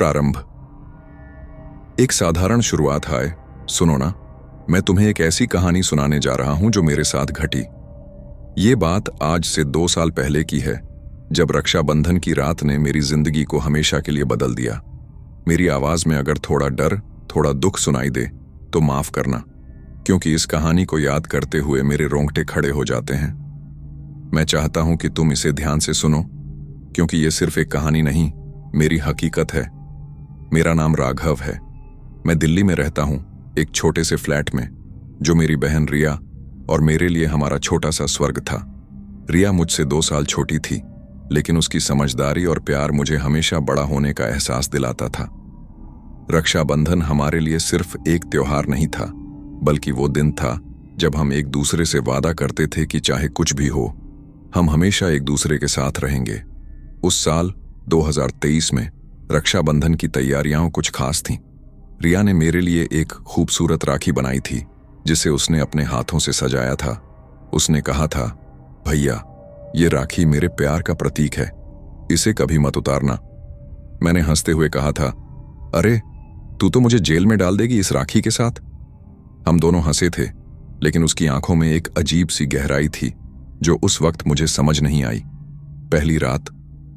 प्रारंभ। एक साधारण शुरुआत है। सुनो ना, मैं तुम्हें एक ऐसी कहानी सुनाने जा रहा हूं जो मेरे साथ घटी। ये बात आज से 2 साल पहले की है, जब रक्षाबंधन की रात ने मेरी जिंदगी को हमेशा के लिए बदल दिया। मेरी आवाज में अगर थोड़ा डर, थोड़ा दुख सुनाई दे तो माफ करना, क्योंकि इस कहानी को याद करते हुए मेरे रोंगटे खड़े हो जाते हैं। मैं चाहता हूं कि तुम इसे ध्यान से सुनो, क्योंकि ये सिर्फ एक कहानी नहीं, मेरी हकीकत है। मेरा नाम राघव है। मैं दिल्ली में रहता हूं, एक छोटे से फ्लैट में, जो मेरी बहन रिया और मेरे लिए हमारा छोटा सा स्वर्ग था। रिया मुझसे 2 साल छोटी थी, लेकिन उसकी समझदारी और प्यार मुझे हमेशा बड़ा होने का एहसास दिलाता था। रक्षाबंधन हमारे लिए सिर्फ एक त्योहार नहीं था, बल्कि वो दिन था जब हम एक दूसरे से वादा करते थे कि चाहे कुछ भी हो, हम हमेशा एक दूसरे के साथ रहेंगे। उस साल 2023 में रक्षाबंधन की तैयारियां कुछ खास थीं। रिया ने मेरे लिए एक खूबसूरत राखी बनाई थी, जिसे उसने अपने हाथों से सजाया था। उसने कहा था, भैया, ये राखी मेरे प्यार का प्रतीक है, इसे कभी मत उतारना। मैंने हंसते हुए कहा था, अरे तू तो मुझे जेल में डाल देगी इस राखी के साथ। हम दोनों हंसे थे, लेकिन उसकी आंखों में एक अजीब सी गहराई थी जो उस वक्त मुझे समझ नहीं आई। पहली रात,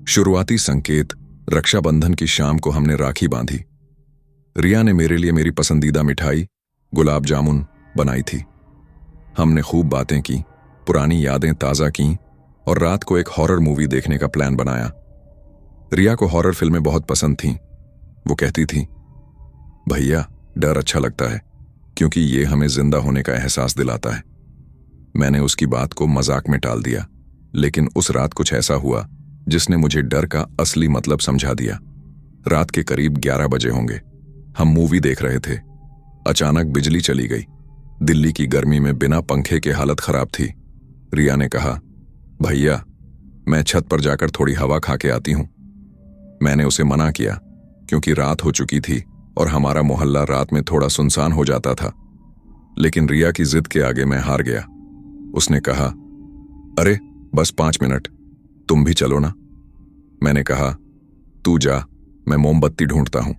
शुरुआती संकेत, रक्षाबंधन की शाम को हमने राखी बांधी। रिया ने मेरे लिए मेरी पसंदीदा मिठाई गुलाब जामुन बनाई थी। हमने खूब बातें की, पुरानी यादें ताज़ा की और रात को एक हॉरर मूवी देखने का प्लान बनाया। रिया को हॉरर फिल्में बहुत पसंद थीं। वो कहती थी, भैया, डर अच्छा लगता है, क्योंकि ये हमें जिंदा होने का एहसास दिलाता है। मैंने उसकी बात को मजाक में टाल दिया, लेकिन उस रात कुछ ऐसा हुआ जिसने मुझे डर का असली मतलब समझा दिया। रात के करीब 11 बजे होंगे। हम मूवी देख रहे थे। अचानक बिजली चली गई। दिल्ली की गर्मी में बिना पंखे के हालत खराब थी। रिया ने कहा, भैया, मैं छत पर जाकर थोड़ी हवा खा के आती हूं। मैंने उसे मना किया, क्योंकि रात हो चुकी थी और हमारा मोहल्ला रात में थोड़ा सुनसान हो जाता था। लेकिन रिया की जिद के आगे मैं हार गया। उसने कहा, अरे बस 5 मिनट, तुम भी चलो ना। मैंने कहा, तू जा, मैं मोमबत्ती ढूंढता हूं।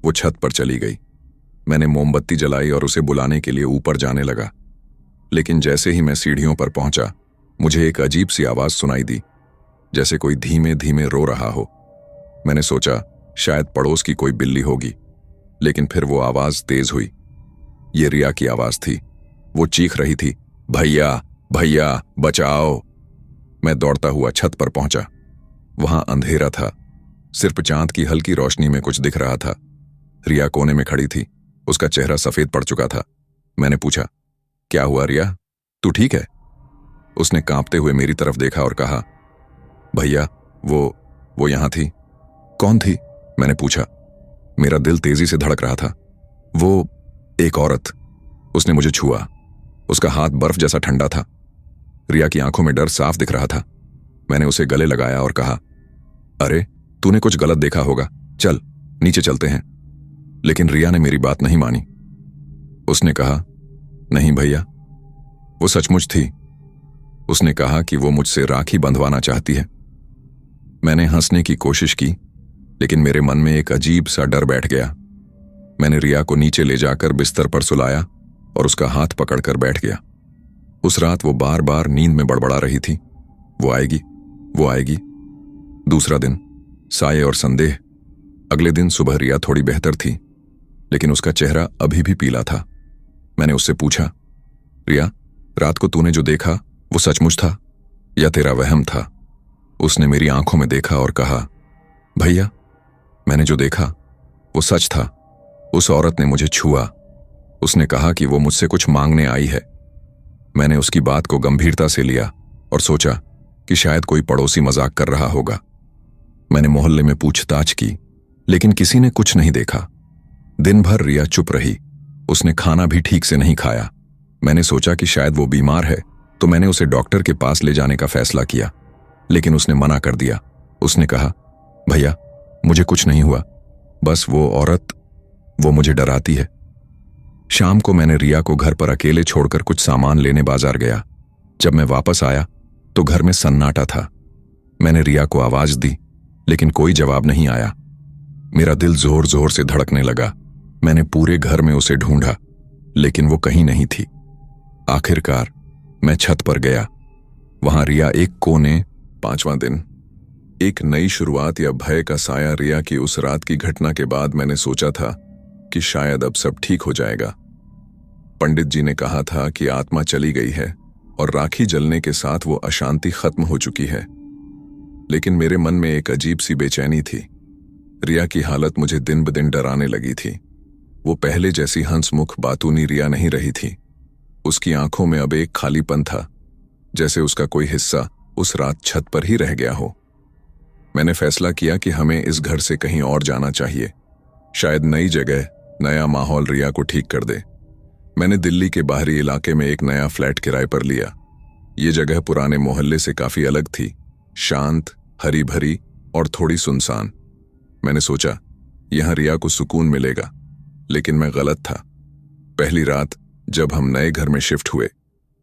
वो छत पर चली गई। मैंने मोमबत्ती जलाई और उसे बुलाने के लिए ऊपर जाने लगा। लेकिन जैसे ही मैं सीढ़ियों पर पहुंचा, मुझे एक अजीब सी आवाज सुनाई दी, जैसे कोई धीमे धीमे रो रहा हो। मैंने सोचा शायद पड़ोस की कोई बिल्ली होगी, लेकिन फिर वो आवाज तेज हुई। ये रिया की आवाज थी। वो चीख रही थी, भैया, भैया, बचाओ। मैं दौड़ता हुआ छत पर पहुंचा। वहां अंधेरा था, सिर्फ चांद की हल्की रोशनी में कुछ दिख रहा था। रिया कोने में खड़ी थी, उसका चेहरा सफेद पड़ चुका था। मैंने पूछा, क्या हुआ रिया, तू ठीक है? उसने कांपते हुए मेरी तरफ देखा और कहा, भैया, वो यहां थी। कौन थी? मैंने पूछा। मेरा दिल तेजी से धड़क रहा था। वो एक औरत। उसने मुझे छुआ। उसका हाथ बर्फ जैसा ठंडा था। रिया की आंखों में डर साफ दिख रहा था। मैंने उसे गले लगाया और कहा, अरे तूने कुछ गलत देखा होगा, चल नीचे चलते हैं। लेकिन रिया ने मेरी बात नहीं मानी। उसने कहा, नहीं भैया, वो सचमुच थी। उसने कहा कि वो मुझसे राखी बंधवाना चाहती है। मैंने हंसने की कोशिश की, लेकिन मेरे मन में एक अजीब सा डर बैठ गया। मैंने रिया को नीचे ले जाकर बिस्तर पर सुलाया और उसका हाथ पकड़कर बैठ गया। उस रात वो बार बार नींद में बड़बड़ा रही थी, वो आएगी, वो आएगी। दूसरा दिन, साये और संदेह। अगले दिन सुबह रिया थोड़ी बेहतर थी, लेकिन उसका चेहरा अभी भी पीला था। मैंने उससे पूछा, रिया, रात को तूने जो देखा वो सचमुच था या तेरा वहम था? उसने मेरी आंखों में देखा और कहा, भैया, मैंने जो देखा वो सच था। उस औरत ने मुझे छुआ। उसने कहा कि वो मुझसे कुछ मांगने आई है। मैंने उसकी बात को गंभीरता से लिया और सोचा कि शायद कोई पड़ोसी मजाक कर रहा होगा। मैंने मोहल्ले में पूछताछ की, लेकिन किसी ने कुछ नहीं देखा। दिन भर रिया चुप रही। उसने खाना भी ठीक से नहीं खाया। मैंने सोचा कि शायद वो बीमार है, तो मैंने उसे डॉक्टर के पास ले जाने का फैसला किया, लेकिन उसने मना कर दिया। उसने कहा, भैया, मुझे कुछ नहीं हुआ, बस वो औरत, वो मुझे डराती है। शाम को मैंने रिया को घर पर अकेले छोड़कर कुछ सामान लेने बाजार गया। जब मैं वापस आया तो घर में सन्नाटा था। मैंने रिया को आवाज दी, लेकिन कोई जवाब नहीं आया। मेरा दिल जोर जोर से धड़कने लगा। मैंने पूरे घर में उसे ढूंढा, लेकिन वो कहीं नहीं थी। आखिरकार मैं छत पर गया। वहां रिया एक कोने। 5वां दिन। एक नई शुरुआत या भय का साया। रिया की उस रात की घटना के बाद मैंने सोचा था कि शायद अब सब ठीक हो जाएगा। पंडित जी ने कहा था कि आत्मा चली गई है और राखी जलने के साथ वो अशांति खत्म हो चुकी है। लेकिन मेरे मन में एक अजीब सी बेचैनी थी। रिया की हालत मुझे दिन ब दिन डराने लगी थी। वो पहले जैसी हंसमुख बातूनी रिया नहीं रही थी। उसकी आंखों में अब एक खालीपन था, जैसे उसका कोई हिस्सा उस रात छत पर ही रह गया हो। मैंने फैसला किया कि हमें इस घर से कहीं और जाना चाहिए। शायद नई जगह, नया माहौल रिया को ठीक कर दे। मैंने दिल्ली के बाहरी इलाके में एक नया फ्लैट किराए पर लिया। ये जगह पुराने मोहल्ले से काफी अलग थी, शांत, हरी भरी और थोड़ी सुनसान। मैंने सोचा यहां रिया को सुकून मिलेगा, लेकिन मैं गलत था। पहली रात जब हम नए घर में शिफ्ट हुए,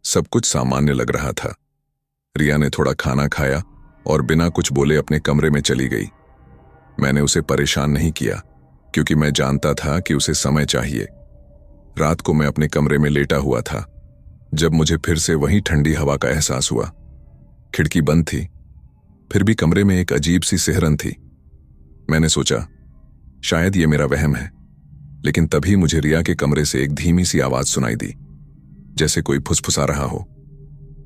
सब कुछ सामान्य लग रहा था। रिया ने थोड़ा खाना खाया और बिना कुछ बोले अपने कमरे में चली गई। मैंने उसे परेशान नहीं किया, क्योंकि मैं जानता था कि उसे समय चाहिए। रात को मैं अपने कमरे में लेटा हुआ था, जब मुझे फिर से वही ठंडी हवा का एहसास हुआ। खिड़की बंद थी, फिर भी कमरे में एक अजीब सी सिहरन थी। मैंने सोचा शायद ये मेरा वहम है, लेकिन तभी मुझे रिया के कमरे से एक धीमी सी आवाज सुनाई दी, जैसे कोई फुसफुसा रहा हो।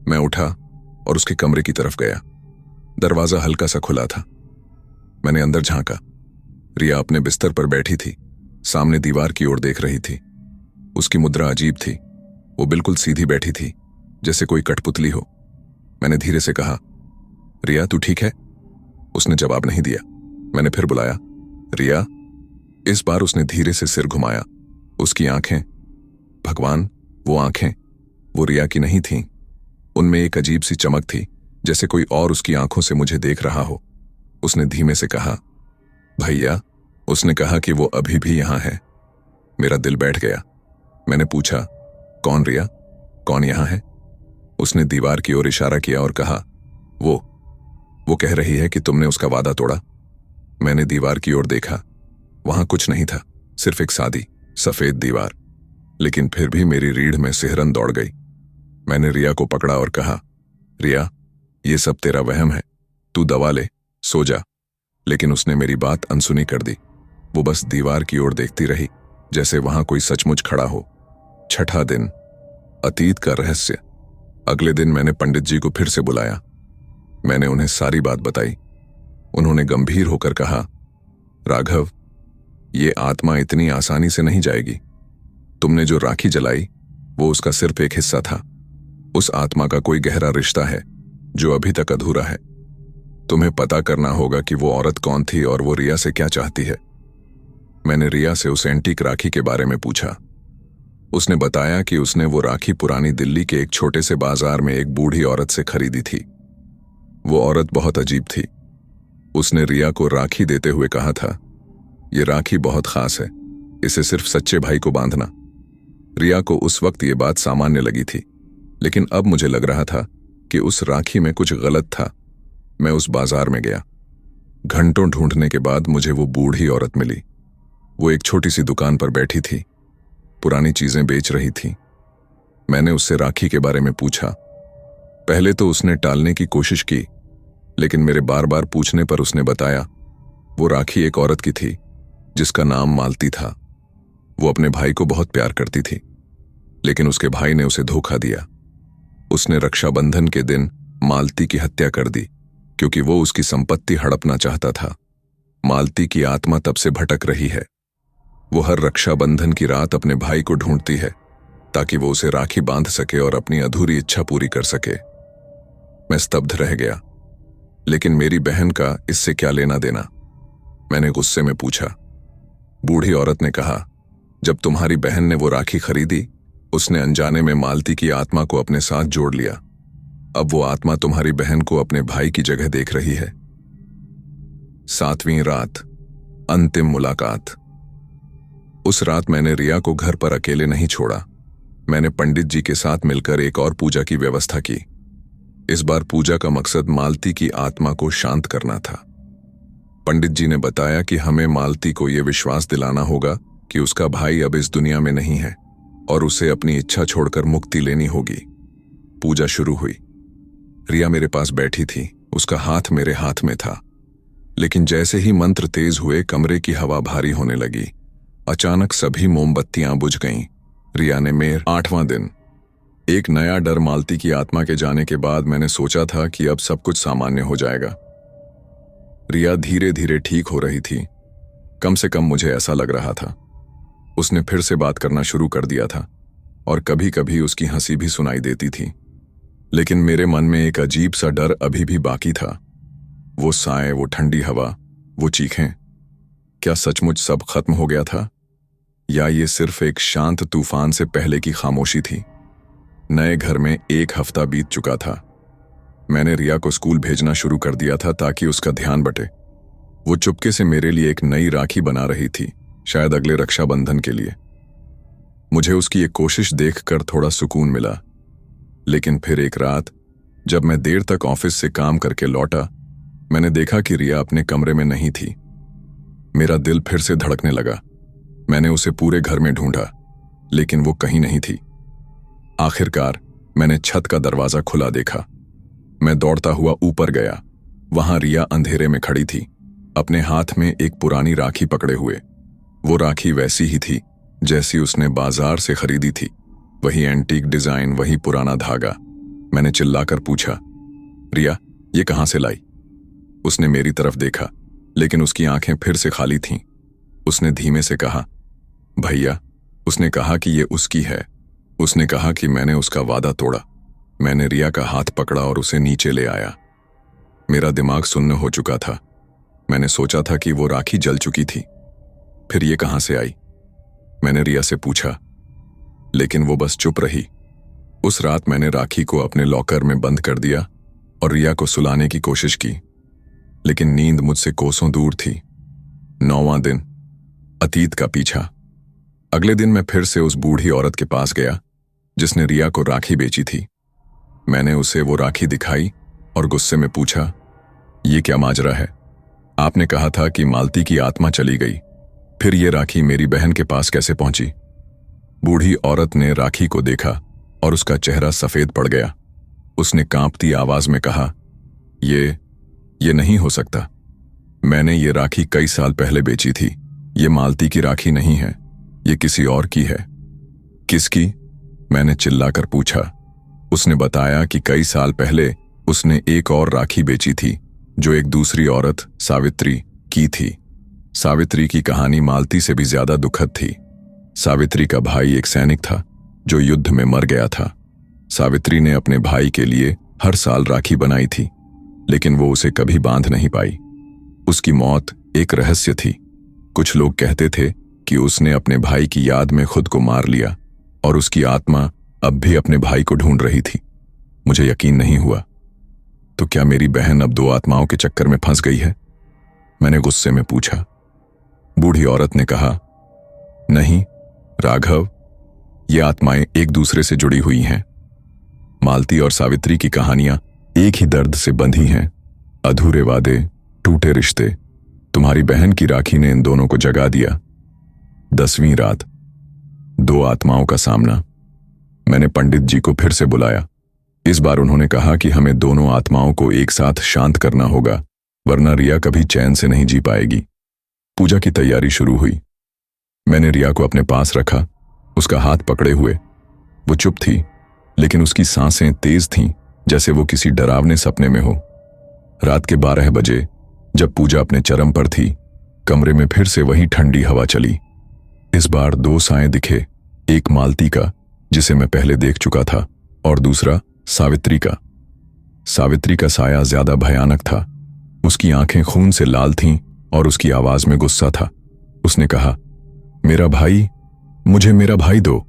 मैं उठा और उसके कमरे की तरफ गया। दरवाजा हल्का सा खुला था। मैंने अंदर झांका। रिया अपने बिस्तर पर बैठी थी, सामने दीवार की ओर देख रही थी। उसकी मुद्रा अजीब थी। वो बिल्कुल सीधी बैठी थी, जैसे कोई कठपुतली हो। मैंने धीरे से कहा, रिया तू ठीक है? उसने जवाब नहीं दिया। मैंने फिर बुलाया, रिया। इस बार उसने धीरे से सिर घुमाया। उसकी आंखें, भगवान, वो आंखें, वो रिया की नहीं थीं। उनमें एक अजीब सी चमक थी, जैसे कोई और उसकी आंखों से मुझे देख रहा हो। उसने धीमे से कहा, भैया। उसने कहा कि वो अभी भी यहां है। मेरा दिल बैठ गया। मैंने पूछा, कौन रिया? कौन यहां है? उसने दीवार की ओर इशारा किया और कहा, वो कह रही है कि तुमने उसका वादा तोड़ा। मैंने दीवार की ओर देखा। वहां कुछ नहीं था, सिर्फ एक सादी सफेद दीवार। लेकिन फिर भी मेरी रीढ़ में सिहरन दौड़ गई। मैंने रिया को पकड़ा और कहा, रिया, ये सब तेरा वहम है, तू दवा ले, सो जा। लेकिन उसने मेरी बात अनसुनी कर दी। वो बस दीवार की ओर देखती रही, जैसे वहां कोई सचमुच खड़ा हो। 6ठा दिन। अतीत का रहस्य। अगले दिन मैंने पंडित जी को फिर से बुलाया। मैंने उन्हें सारी बात बताई। उन्होंने गंभीर होकर कहा, राघव, ये आत्मा इतनी आसानी से नहीं जाएगी। तुमने जो राखी जलाई, वो उसका सिर्फ एक हिस्सा था। उस आत्मा का कोई गहरा रिश्ता है, जो अभी तक अधूरा है। तुम्हें पता करना होगा कि वो औरत कौन थी और वो रिया से क्या चाहती है। मैंने रिया से उस एंटीक राखी के बारे में पूछा। उसने बताया कि उसने वो राखी पुरानी दिल्ली के एक छोटे से बाजार में एक बूढ़ी औरत से खरीदी थी। वो औरत बहुत अजीब थी। उसने रिया को राखी देते हुए कहा था, ये राखी बहुत खास है, इसे सिर्फ सच्चे भाई को बांधना। रिया को उस वक्त ये बात सामान्य लगी थी, लेकिन अब मुझे लग रहा था कि उस राखी में कुछ गलत था। मैं उस बाजार में गया। घंटों ढूंढने के बाद मुझे वो बूढ़ी औरत मिली। वो एक छोटी सी दुकान पर बैठी थी, पुरानी चीजें बेच रही थी। मैंने उससे राखी के बारे में पूछा। पहले तो उसने टालने की कोशिश की, लेकिन मेरे बार बार पूछने पर उसने बताया, वो राखी एक औरत की थी जिसका नाम मालती था। वो अपने भाई को बहुत प्यार करती थी, लेकिन उसके भाई ने उसे धोखा दिया। उसने रक्षाबंधन के दिन मालती की हत्या कर दी, क्योंकि वो उसकी संपत्ति हड़पना चाहता था। मालती की आत्मा तब से भटक रही है। वो हर रक्षाबंधन की रात अपने भाई को ढूंढती है, ताकि वो उसे राखी बांध सके और अपनी अधूरी इच्छा पूरी कर सके। मैं स्तब्ध रह गया। लेकिन मेरी बहन का इससे क्या लेना देना? मैंने गुस्से में पूछा। बूढ़ी औरत ने कहा, जब तुम्हारी बहन ने वो राखी खरीदी, उसने अनजाने में मालती की आत्मा को अपने साथ जोड़ लिया। अब वो आत्मा तुम्हारी बहन को अपने भाई की जगह देख रही है। 7वीं रात। अंतिम मुलाकात। उस रात मैंने रिया को घर पर अकेले नहीं छोड़ा। मैंने पंडित जी के साथ मिलकर एक और पूजा की व्यवस्था की। इस बार पूजा का मकसद मालती की आत्मा को शांत करना था। पंडित जी ने बताया कि हमें मालती को यह विश्वास दिलाना होगा कि उसका भाई अब इस दुनिया में नहीं है और उसे अपनी इच्छा छोड़कर मुक्ति लेनी होगी। पूजा शुरू हुई। रिया मेरे पास बैठी थी, उसका हाथ मेरे हाथ में था। लेकिन जैसे ही मंत्र तेज हुए, कमरे की हवा भारी होने लगी। अचानक सभी मोमबत्तियां बुझ गईं। रिया ने मेरे 8वां दिन। एक नया डर मालती की आत्मा के जाने के बाद मैंने सोचा था कि अब सब कुछ सामान्य हो जाएगा। रिया धीरे धीरे ठीक हो रही थी, कम से कम मुझे ऐसा लग रहा था। उसने फिर से बात करना शुरू कर दिया था और कभी कभी उसकी हंसी भी सुनाई देती थी। लेकिन मेरे मन में एक अजीब सा डर अभी भी बाकी था। वो साए, वो ठंडी हवा, वो चीखें, क्या सचमुच सब खत्म हो गया था या ये सिर्फ एक शांत तूफान से पहले की खामोशी थी? नए घर में 1 हफ्ता बीत चुका था। मैंने रिया को स्कूल भेजना शुरू कर दिया था ताकि उसका ध्यान बटे। वो चुपके से मेरे लिए एक नई राखी बना रही थी, शायद अगले रक्षाबंधन के लिए। मुझे उसकी एक कोशिश देखकर थोड़ा सुकून मिला। लेकिन फिर एक रात जब मैं देर तक ऑफिस से काम करके लौटा, मैंने देखा कि रिया अपने कमरे में नहीं थी। मेरा दिल फिर से धड़कने लगा। मैंने उसे पूरे घर में ढूंढा, लेकिन वो कहीं नहीं थी। आखिरकार मैंने छत का दरवाजा खुला देखा। मैं दौड़ता हुआ ऊपर गया। वहां रिया अंधेरे में खड़ी थी, अपने हाथ में एक पुरानी राखी पकड़े हुए। वो राखी वैसी ही थी जैसी उसने बाजार से खरीदी थी, वही एंटीक डिजाइन, वही पुराना धागा। मैंने चिल्लाकर पूछा, रिया, ये कहां से लाई? उसने मेरी तरफ देखा, लेकिन उसकी आंखें फिर से खाली थीं। उसने धीमे से कहा, भैया। उसने कहा कि ये उसकी है। उसने कहा कि मैंने उसका वादा तोड़ा। मैंने रिया का हाथ पकड़ा और उसे नीचे ले आया। मेरा दिमाग सुन्न हो चुका था। मैंने सोचा था कि वो राखी जल चुकी थी। फिर ये कहां से आई? मैंने रिया से पूछा, लेकिन वो बस चुप रही। उस रात मैंने राखी को अपने लॉकर में बंद कर दिया और रिया को सुलाने की कोशिश की, लेकिन नींद मुझसे कोसों दूर थी। 9वां दिन, अतीत का पीछा। अगले दिन मैं फिर से उस बूढ़ी औरत के पास गया जिसने रिया को राखी बेची थी। मैंने उसे वो राखी दिखाई और गुस्से में पूछा, ये क्या माजरा है? आपने कहा था कि मालती की आत्मा चली गई, फिर ये राखी मेरी बहन के पास कैसे पहुंची? बूढ़ी औरत ने राखी को देखा और उसका चेहरा सफेद पड़ गया। उसने कांपती आवाज में कहा, ये नहीं हो सकता। मैंने ये राखी कई साल पहले बेची थी। ये मालती की राखी नहीं है, ये किसी और की है। किसकी? मैंने चिल्लाकर पूछा। उसने बताया कि कई साल पहले उसने एक और राखी बेची थी जो एक दूसरी औरत, सावित्री, की थी। सावित्री की कहानी मालती से भी ज्यादा दुखद थी। सावित्री का भाई एक सैनिक था जो युद्ध में मर गया था। सावित्री ने अपने भाई के लिए हर साल राखी बनाई थी, लेकिन वो उसे कभी बांध नहीं पाई। उसकी मौत एक रहस्य थी। कुछ लोग कहते थे कि उसने अपने भाई की याद में खुद को मार लिया और उसकी आत्मा अब भी अपने भाई को ढूंढ रही थी। मुझे यकीन नहीं हुआ। तो क्या मेरी बहन अब 2 आत्माओं के चक्कर में फंस गई है? मैंने गुस्से में पूछा। बूढ़ी औरत ने कहा, नहीं राघव, ये आत्माएं एक दूसरे से जुड़ी हुई हैं। मालती और सावित्री की कहानियां एक ही दर्द से बंधी हैं। अधूरे वादे, टूटे रिश्ते। तुम्हारी बहन की राखी ने इन दोनों को जगा दिया। 10वीं रात, 2 आत्माओं का सामना। मैंने पंडित जी को फिर से बुलाया। इस बार उन्होंने कहा कि हमें दोनों आत्माओं को एक साथ शांत करना होगा, वरना रिया कभी चैन से नहीं जी पाएगी। पूजा की तैयारी शुरू हुई। मैंने रिया को अपने पास रखा, उसका हाथ पकड़े हुए। वो चुप थी, लेकिन उसकी सांसें तेज थीं, जैसे वो किसी डरावने सपने में हो। रात के 12 बजे, जब पूजा अपने चरम पर थी, कमरे में फिर से वही ठंडी हवा चली। इस बार 2 साए दिखे, एक मालती का जिसे मैं पहले देख चुका था और दूसरा सावित्री का। सावित्री का साया ज्यादा भयानक था। उसकी आंखें खून से लाल थीं और उसकी आवाज में गुस्सा था। उसने कहा, मेरा भाई, मुझे मेरा भाई दो।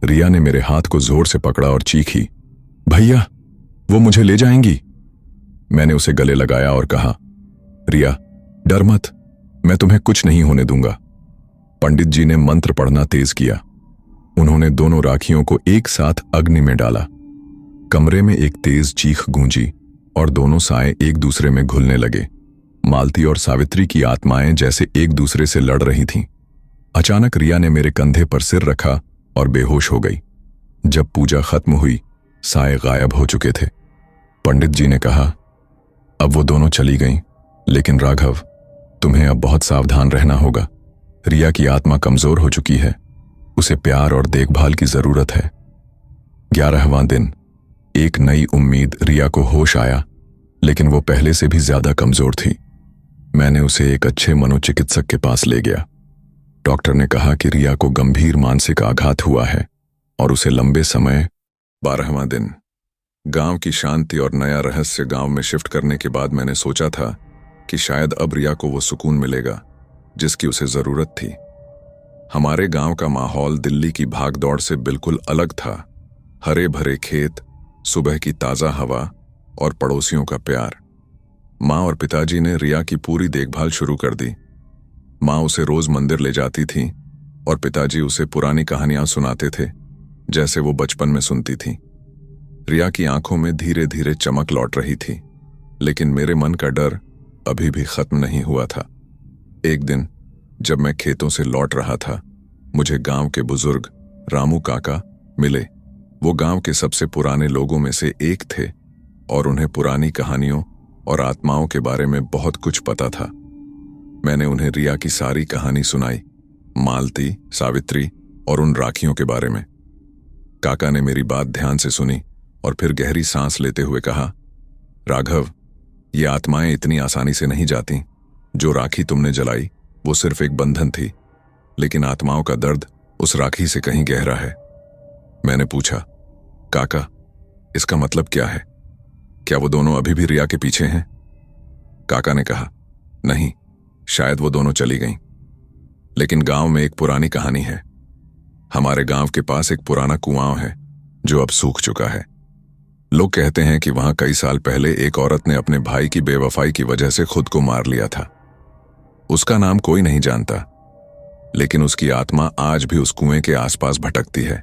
रिया ने मेरे हाथ को जोर से पकड़ा और चीखी, भैया, वो मुझे ले जाएंगी। मैंने उसे गले लगाया और कहा, रिया, डर मत, मैं तुम्हें कुछ नहीं होने दूंगा। पंडित जी ने मंत्र पढ़ना तेज किया। उन्होंने दोनों राखियों को एक साथ अग्नि में डाला। कमरे में एक तेज चीख गूंजी और दोनों साए एक दूसरे में घुलने लगे। मालती और सावित्री की आत्माएं जैसे एक दूसरे से लड़ रही थीं। अचानक रिया ने मेरे कंधे पर सिर रखा और बेहोश हो गई। जब पूजा खत्म हुई, साए गायब हो चुके थे। पंडित जी ने कहा, अब वो दोनों चली गईं, लेकिन राघव, तुम्हें अब बहुत सावधान रहना होगा। रिया की आत्मा कमजोर हो चुकी है, उसे प्यार और देखभाल की जरूरत है। 11वां दिन। एक नई उम्मीद रिया को होश आया, लेकिन वो पहले से भी ज्यादा कमजोर थी। मैंने उसे एक अच्छे मनोचिकित्सक के पास ले गया। डॉक्टर ने कहा कि रिया को गंभीर मानसिक आघात हुआ है और उसे लंबे समय। 12वां दिन। गांव की शांति और नया रहस्य गांव में शिफ्ट करने के बाद मैंने सोचा था कि शायद अब रिया को वो सुकून मिलेगा जिसकी उसे जरूरत थी। हमारे गांव का माहौल दिल्ली की भागदौड़ से बिल्कुल अलग था। हरे भरे खेत, सुबह की ताजा हवा और पड़ोसियों का प्यार। माँ और पिताजी ने रिया की पूरी देखभाल शुरू कर दी। माँ उसे रोज मंदिर ले जाती थी और पिताजी उसे पुरानी कहानियां सुनाते थे जैसे वो बचपन में सुनती थी। रिया की आंखों में धीरे धीरे चमक लौट रही थी, लेकिन मेरे मन का डर अभी भी खत्म नहीं हुआ था। एक दिन जब मैं खेतों से लौट रहा था, मुझे गांव के बुजुर्ग रामू काका मिले। वो गांव के सबसे पुराने लोगों में से एक थे और उन्हें पुरानी कहानियों और आत्माओं के बारे में बहुत कुछ पता था। मैंने उन्हें रिया की सारी कहानी सुनाई, मालती, सावित्री और उन राखियों के बारे में। काका ने मेरी बात ध्यान से सुनी और फिर गहरी सांस लेते हुए कहा, राघव, ये आत्माएं इतनी आसानी से नहीं जाती। जो राखी तुमने जलाई वो सिर्फ एक बंधन थी, लेकिन आत्माओं का दर्द उस राखी से कहीं गहरा है। मैंने पूछा, काका, इसका मतलब क्या है? क्या वो दोनों अभी भी रिया के पीछे हैं? काका ने कहा, नहीं, शायद वो दोनों चली गईं। लेकिन गांव में एक पुरानी कहानी है। हमारे गांव के पास एक पुराना कुआं है जो अब सूख चुका है। लोग कहते हैं कि वहां कई साल पहले एक औरत ने अपने भाई की बेवफाई की वजह से खुद को मार लिया था। उसका नाम कोई नहीं जानता, लेकिन उसकी आत्मा आज भी उस कुएं के आसपास भटकती है।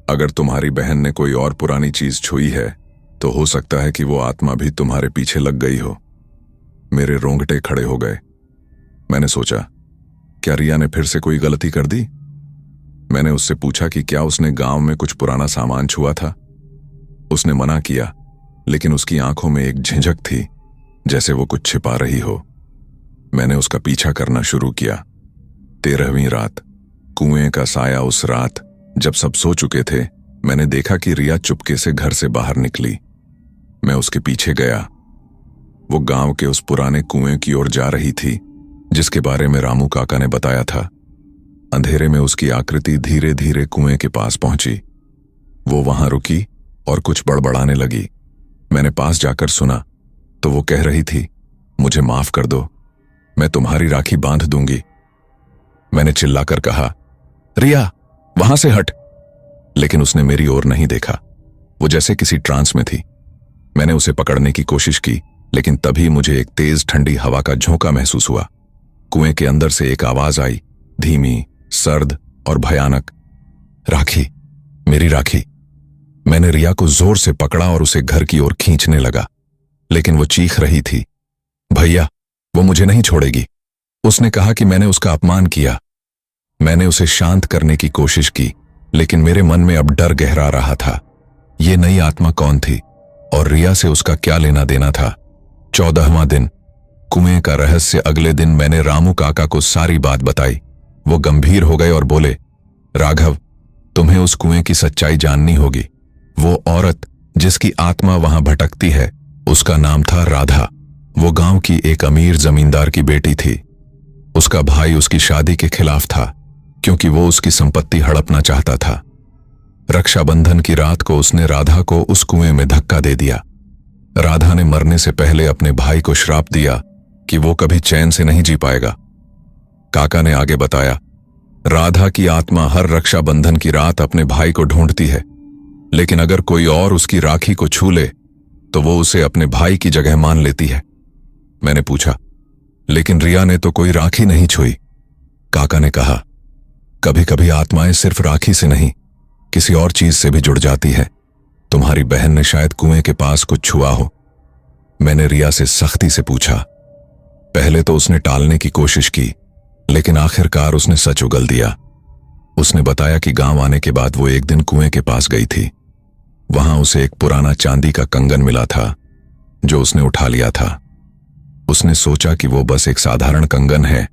अगर तुम्हारी बहन ने कोई और पुरानी चीज छुई है तो हो सकता है कि वो आत्मा भी तुम्हारे पीछे लग गई हो। मेरे रोंगटे खड़े हो गए। मैंने सोचा, क्या रिया ने फिर से कोई गलती कर दी? मैंने उससे पूछा कि क्या उसने गांव में कुछ पुराना सामान छुआ था। उसने मना किया, लेकिन उसकी आंखों में एक झिझक थी, जैसे वो कुछ छिपा रही हो। मैंने उसका पीछा करना शुरू किया। 13वीं रात। कुएं का साया। उस रात जब सब सो चुके थे, मैंने देखा कि रिया चुपके से घर से बाहर निकली। मैं उसके पीछे गया। वो गांव के उस पुराने कुएं की ओर जा रही थी जिसके बारे में रामू काका ने बताया था। अंधेरे में उसकी आकृति धीरे धीरे कुएं के पास पहुंची। वो वहां रुकी और कुछ बड़बड़ाने लगी। मैंने पास जाकर सुना तो वो कह रही थी, मुझे माफ कर दो, मैं तुम्हारी राखी बांध दूंगी। मैंने चिल्लाकर कहा, रिया, वहां से हट। लेकिन उसने मेरी ओर नहीं देखा। वो जैसे किसी ट्रांस में थी। मैंने उसे पकड़ने की कोशिश की, लेकिन तभी मुझे एक तेज ठंडी हवा का झोंका महसूस हुआ। कुएं के अंदर से एक आवाज आई, धीमी, सर्द और भयानक, राखी, मेरी राखी। मैंने रिया को जोर से पकड़ा और उसे घर की ओर खींचने लगा, लेकिन वो चीख रही थी, भैया, वो मुझे नहीं छोड़ेगी। उसने कहा कि मैंने उसका अपमान किया। मैंने उसे शांत करने की कोशिश की, लेकिन मेरे मन में अब डर गहरा रहा था। ये नई आत्मा कौन थी और रिया से उसका क्या लेना देना था? 14वां दिन। कुएं का रहस्य। अगले दिन मैंने रामू काका को सारी बात बताई। वो गंभीर हो गए और बोले, राघव, तुम्हें उस कुएं की सच्चाई जाननी होगी। वो औरत जिसकी आत्मा वहां भटकती है, उसका नाम था राधा। वो गांव की एक अमीर जमींदार की बेटी थी। उसका भाई उसकी शादी के खिलाफ था क्योंकि वो उसकी संपत्ति हड़पना चाहता था। रक्षाबंधन की रात को उसने राधा को उस कुएं में धक्का दे दिया। राधा ने मरने से पहले अपने भाई को श्राप दिया कि वो कभी चैन से नहीं जी पाएगा। काका ने आगे बताया, राधा की आत्मा हर रक्षाबंधन की रात अपने भाई को ढूंढती है, लेकिन अगर कोई और उसकी राखी को छू ले तो वो उसे अपने भाई की जगह मान लेती है। मैंने पूछा, लेकिन रिया ने तो कोई राखी नहीं छुई। काका ने कहा, कभी कभी आत्माएं सिर्फ राखी से नहीं, किसी और चीज से भी जुड़ जाती है। तुम्हारी बहन ने शायद कुएं के पास कुछ छुआ हो। मैंने रिया से सख्ती से पूछा, पहले तो उसने टालने की कोशिश की, लेकिन आखिरकार उसने सच उगल दिया। उसने बताया कि गांव आने के बाद वो एक दिन कुएं के पास गई थी। वहां उसे एक पुराना चांदी का कंगन मिला था जो उसने उठा लिया था। उसने सोचा कि वो बस एक साधारण कंगन है,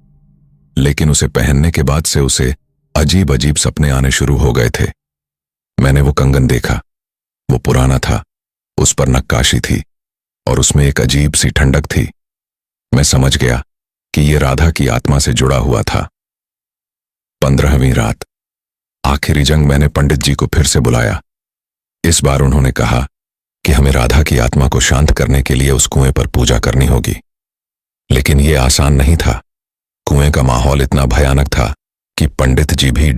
लेकिन उसे पहनने के बाद से उसे अजीब अजीब सपने आने शुरू हो गए थे। मैंने वो कंगन देखा। वो पुराना था, उस पर नक्काशी थी और उसमें एक अजीब सी ठंडक थी। मैं समझ गया कि ये राधा की आत्मा से जुड़ा हुआ था। 15वीं रात, आखिरी जंग, मैंने पंडित जी को फिर से बुलाया। इस बार उन्होंने कहा कि हमें राधा की आत्मा को शांत करने के लिए उस कुएं पर पूजा करनी होगी। लेकिन यह आसान नहीं था। कुएं का माहौल इतना भयानक था कि पंडित जी भी